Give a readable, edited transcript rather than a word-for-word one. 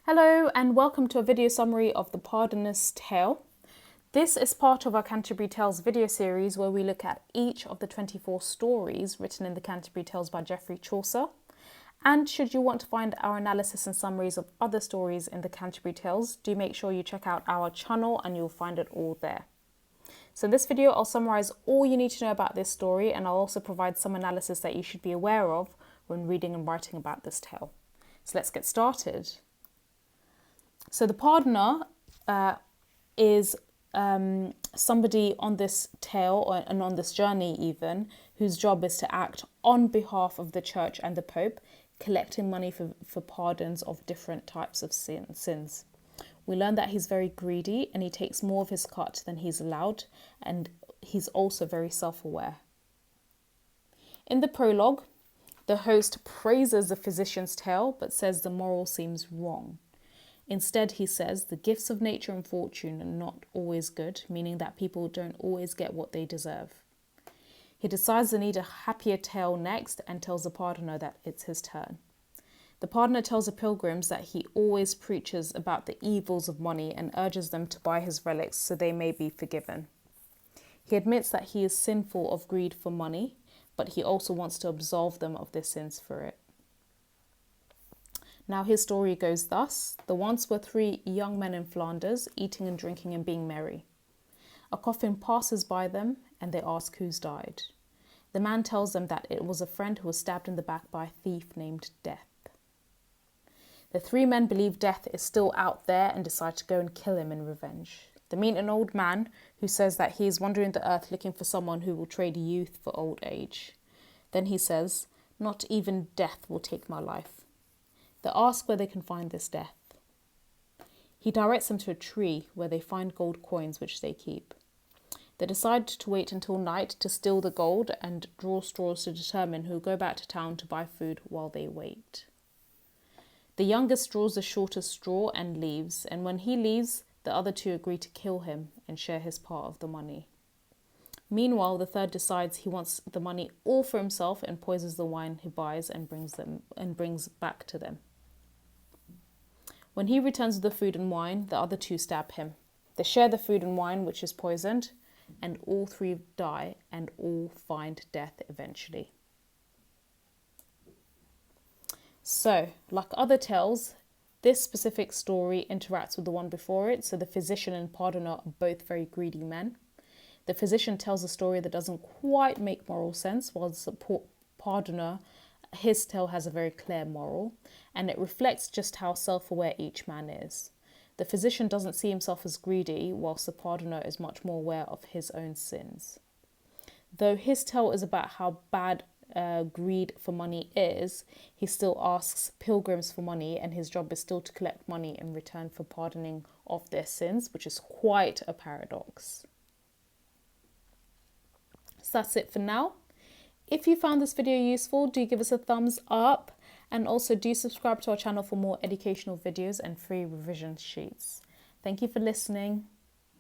Hello and welcome to a video summary of The Pardoner's Tale. This is part of our Canterbury Tales video series where we look at each of the 24 stories written in the Canterbury Tales by Geoffrey Chaucer. And should you want to find our analysis and summaries of other stories in the Canterbury Tales, do make sure you check out our channel and you'll find it all there. So in this video, I'll summarise all you need to know about this story, and I'll also provide some analysis that you should be aware of when reading and writing about this tale. So let's get started. So the pardoner is somebody on this tale and on this journey even, whose job is to act on behalf of the church and the Pope, collecting money for pardons of different types of sins. We learn that he's very greedy and he takes more of his cut than he's allowed, and he's also very self-aware. In the prologue, the host praises the physician's tale but says the moral seems wrong. Instead, he says the gifts of nature and fortune are not always good, meaning that people don't always get what they deserve. He decides to need a happier tale next and tells the pardoner that it's his turn. The pardoner tells the pilgrims that he always preaches about the evils of money and urges them to buy his relics so they may be forgiven. He admits that he is sinful of greed for money, but he also wants to absolve them of their sins for it. Now his story goes thus. There once were 3 young men in Flanders, eating and drinking and being merry. A coffin passes by them and they ask who's died. The man tells them that it was a friend who was stabbed in the back by a thief named Death. The 3 men believe Death is still out there and decide to go and kill him in revenge. They meet an old man who says that he is wandering the earth looking for someone who will trade youth for old age. Then he says, "Not even death will take my life." They ask where they can find this Death. He directs them to a tree where they find gold coins which they keep. They decide to wait until night to steal the gold and draw straws to determine who will go back to town to buy food while they wait. The youngest draws the shortest straw and leaves, and when he leaves, the other 2 agree to kill him and share his part of the money. Meanwhile, the third decides he wants the money all for himself and poisons the wine he buys and brings back to them. When he returns with the food and wine, the other 2 stab him. They share the food and wine, which is poisoned, and all 3 die and all find death eventually. So, like other tales, this specific story interacts with the one before it, so the physician and pardoner are both very greedy men. The physician tells a story that doesn't quite make moral sense, while the pardoner, his tale has a very clear moral, and it reflects just how self-aware each man is. The physician doesn't see himself as greedy, whilst the pardoner is much more aware of his own sins. Though his tale is about how bad greed for money is, he still asks pilgrims for money, and his job is still to collect money in return for pardoning of their sins, which is quite a paradox. So that's it for now. If you found this video useful, do give us a thumbs up, and also do subscribe to our channel for more educational videos and free revision sheets. Thank you for listening.